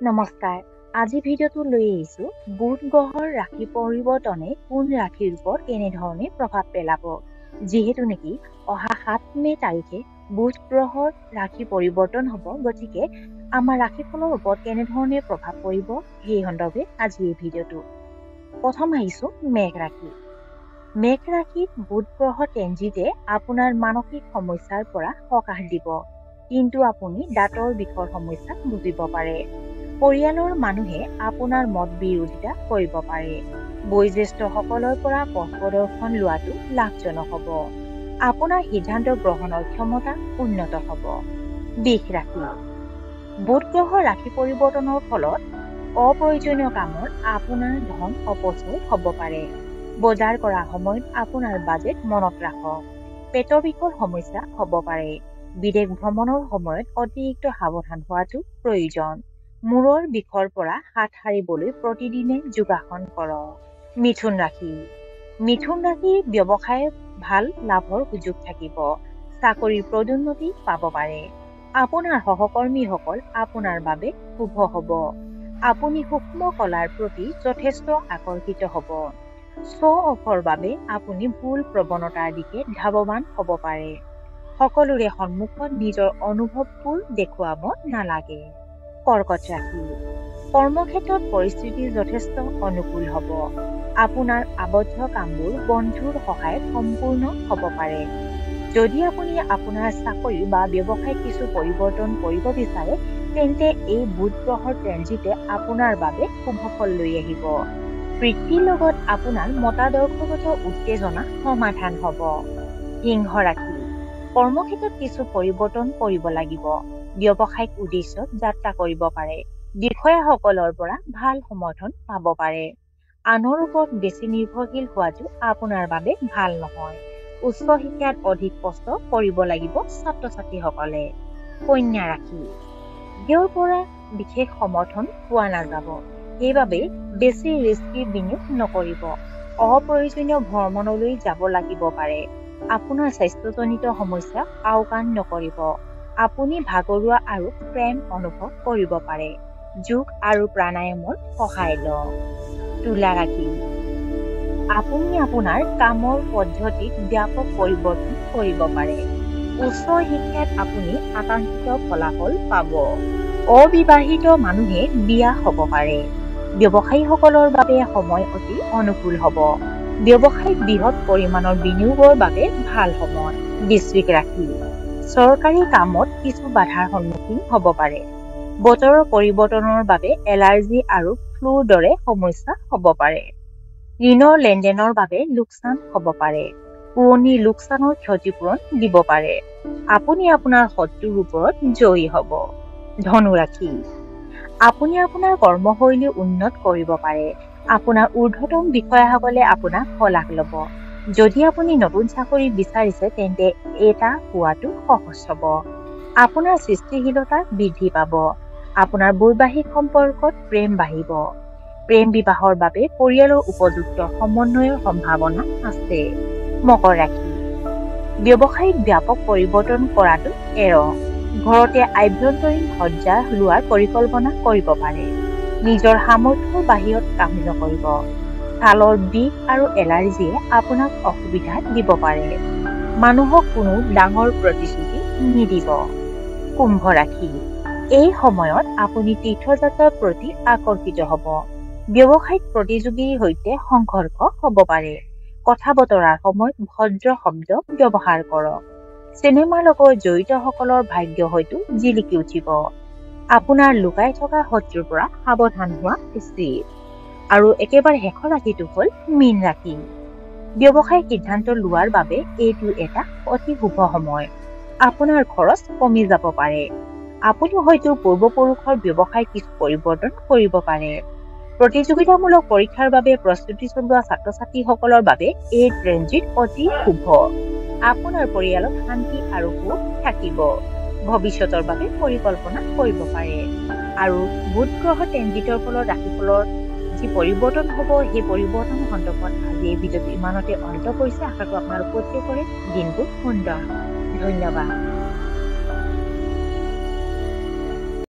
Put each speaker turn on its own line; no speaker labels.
নমস্কাৰ। আজি ভিডিঅ'টো লৈ আহিছো বুধ গ্ৰহৰ ৰাশি পৰিৱৰ্তনে কোন ৰাশিৰ ওপৰত কেনেধৰণে প্ৰভাৱ পেলাব। যিহেতু নেকি অহা 7 মে তাৰিখে বুধ গ্ৰহৰ ৰাশি পৰিৱৰ্তন হ'ব, গতিকে আমাৰ ৰাশিফলৰ ওপৰত কেনেধৰণে প্ৰভাৱ পৰিব সেই সন্দৰ্ভে আজি এই ভিডিঅ'টো। প্ৰথম আহিছো মেঘ ৰাশি। মেঘ ৰাশিত বুধ গ্ৰহৰ ট্ৰেনজিটে আপোনাৰ মানসিক সমস্যাৰ পৰা সকাহ দিব, কিন্তু আপুনি দাঁতৰ বিষৰ সমস্যা ভুগিব পাৰে। পৰিয়ালৰ মানুহে আপোনাৰ মত বিৰোধিতা কৰিব পাৰে। বয়োজ্যেষ্ঠসকলৰ পৰা পথ প্ৰদৰ্শন লোৱাটো লাভজনক হ'ব। আপোনাৰ সিদ্ধান্ত গ্ৰহণৰ ক্ষমতা উন্নত হ'ব। বৃষ ৰাশি। বুধ গ্ৰহৰ ৰাশি পৰিৱৰ্তনৰ ফলত অপ্ৰয়োজনীয় কামত আপোনাৰ ধন অপচয় হ'ব পাৰে। বজাৰ কৰা সময়ত আপোনাৰ বাজেট মনত ৰাখক। পেটৰ বিষৰ সমস্যা হ'ব পাৰে। বিদেশ ভ্ৰমণৰ সময়ত অতিৰিক্ত সাৱধান হোৱাটো প্ৰয়োজন। মূৰৰ বিষৰ পৰা হাত সাৰিবলৈ প্ৰতিদিনে যোগাসন কৰক। মিথুন ৰাশি। মিথুন ৰাশিৰ ব্যৱসায়ত ভাল লাভৰ সুযোগ থাকিব। চাকৰিৰ পদোন্নতি পাব পাৰে। আপোনাৰ সহকৰ্মীসকল আপোনাৰ বাবে শুভ হ'ব। আপুনি সূক্ষ্ম কলাৰ প্ৰতি যথেষ্ট আকৰ্ষিত হ'ব। শ্ব' অফৰ বাবে আপুনি ভুল প্ৰৱণতাৰ দিশে ধাৱমান হ'ব পাৰে। সকলোৰে সন্মুখত নিজৰ অনুভৱবোৰ দেখুৱাব নালাগে। কৰ্কট ৰাশি। কৰ্মক্ষেত্ৰত পৰিস্থিতি যথেষ্ট অনুকূল হ'ব। আপোনাৰ আবদ্ধ কামবোৰ বন্ধুৰ সহায়ত সম্পূৰ্ণ হ'ব পাৰে। যদি আপুনি আপোনাৰ চাকৰি বা ব্যৱসায়ত কিছু পৰিৱৰ্তন কৰিব বিচাৰে, তেন্তে এই বুধ গ্ৰহৰ ট্ৰেনজিটে আপোনাৰ বাবে শুভ ফল লৈ আহিব। পিতৃৰ লগত আপোনাৰ মতাদৰ্শগত উত্তেজনা সমাধান হ'ব। সিংহ ৰাশি। কৰ্মক্ষেত্ৰত কিছু পৰিৱৰ্তন কৰিব লাগিব। ব্যৱসায়িক উদ্দেশ্যত যাত্ৰা কৰিব পাৰে। বিষয়াসকলৰ পৰা ভাল সমৰ্থন পাব পাৰে। আনৰ ওপৰত বেছি নিৰ্ভৰশীল হোৱাটো আপোনাৰ বাবে ভাল নহয়। উচ্চ শিক্ষাত অধিক কষ্ট কৰিব লাগিব ছাত্ৰ-ছাত্ৰীসকলে। কন্যা ৰাশি। তেওঁৰ পৰা বিশেষ সমৰ্থন পোৱা নাযাব, সেইবাবে বেছি ৰিস্কি বিনিয়োগ নকৰিব। অপ্ৰয়োজনীয় ভ্ৰমণলৈ যাব লাগিব পাৰে। আপোনাৰ স্বাস্থ্যজনিত সমস্যা আওকাণ নকৰিব। আপুনি ভাগৰুৱা আৰু প্ৰেম অনুভৱ কৰিব পাৰে। যোগ আৰু প্ৰাণায়ামৰ সহায় লওক। তুলা ৰাশি। আপুনি আপোনাৰ কামৰ পদ্ধতিত ব্যাপক পৰিৱৰ্তন কৰিব পাৰে। উচ্চ শিক্ষাত আপুনি আকাংক্ষিত ফলাফল পাব। অবিবাহিত মানুহে বিয়া হ'ব পাৰে। ব্যৱসায়ীসকলৰ বাবে সময় অতি অনুকূল হ'ব। ব্যৱসায়িক বৃহৎ পৰিমাণৰ বিনিয়োগৰ বাবে ভাল সময়। বৃশ্চিক ৰাশি। চৰকাৰী কামত কিছু বাধাৰ সন্মুখীন হ'ব পাৰে। বতৰৰ পৰিৱৰ্তনৰ বাবে এলাৰ্জি আৰু ফ্লুৰ দৰে সমস্যা হ'ব পাৰে। ঋণৰ লেনদেনৰ বাবে লোকচান হ'ব পাৰে। পুৰণি লোকচানৰ ক্ষতিপূৰণ দিব পাৰে। আপুনি আপোনাৰ শত্ৰুৰ ওপৰত জয়ী হ'ব। ধনু ৰাশি। আপুনি আপোনাৰ কৰ্মশৈলী উন্নত কৰিব পাৰে। আপোনাৰ ঊৰ্ধ্বতম বিষয়াসকলে আপোনাক শলাগ ল'ব। যদি আপুনি নতুন চাকৰি বিচাৰিছে, তেন্তে এটা পোৱাটো সহজ হ'ব। আপোনাৰ সৃষ্টিশীলতা বৃদ্ধি পাব। আপোনাৰ বৈবাহিক সম্পৰ্কত প্ৰেম বাঢ়িব। প্ৰেম বিবাহৰ বাবে পৰিয়ালৰ উপযুক্ত সমন্বয়ৰ সম্ভাৱনা আছে। মকৰ ৰাশি। ব্যৱসায়িক ব্যাপক পৰিৱৰ্তন কৰাটো এৰক। ঘৰতে আভ্যন্তৰীণ সজ্জা লোৱাৰ পৰিকল্পনা কৰিব পাৰে। নিজৰ সামৰ্থ্যৰ বাহিৰত কাম নকৰিব। ছালৰ বিষ আৰু এলাৰ্জিয়ে আপোনাক অসুবিধা দিব পাৰে। মানুহক কোনো ডাঙৰ প্ৰতিশ্ৰুতি নিদিব। কুম্ভ ৰাশি। এই সময়ত আপুনি তীৰ্থযাত্ৰাৰ প্ৰতি আকৰ্ষিত হ'ব। ব্যৱসায়িক প্ৰতিযোগীৰ সৈতে সংঘৰ্ষ হ'ব পাৰে। কথা বতৰাৰ সময়ত ভদ্ৰ শব্দ ব্যৱহাৰ কৰক। চিনেমাৰ লগত জড়িতসকলৰ ভাগ্য হয়তো জিলিকি উঠিব। আপোনাৰ লুকাই থকা শত্ৰুৰ পৰা সাৱধান হোৱা উচিত। আৰু একেবাৰে শেষৰ ৰাশিটো হ'ল মীন ৰাশি। ব্যৱসায়িক সিদ্ধান্ত লোৱাৰ বাবে এইটো এটা অতি শুভ সময়। আপোনাৰ খৰচ কমি যাব পাৰে। আপুনি হয়তো পূৰ্বপুৰুষৰ ব্যৱসায়ত কিছু পৰিৱৰ্তন কৰিব পাৰে। প্ৰতিযোগিতামূলক পৰীক্ষাৰ বাবে প্ৰস্তুতি চলোৱা ছাত্ৰ-ছাত্ৰীসকলৰ বাবে এই ট্ৰেনজিট অতি শুভ। আপোনাৰ পৰিয়ালত শান্তি আৰু সুখ থাকিব। ভৱিষ্যতৰ বাবে পৰিকল্পনা কৰিব পাৰে। আৰু বুধ গ্ৰহৰ ট্ৰেনজিটৰ ফলত ৰাশিফলৰ যি পৰিৱৰ্তন হ'ব, সেই পৰিৱৰ্তন সন্দৰ্ভত আজি এই ভিডিঅ'টো ইমানতে অন্ত কৰিছে। আশা কৰোঁ আপোনালোক প্ৰত্যেকৰে দিনবোৰ সুন্দৰ। ধন্যবাদ।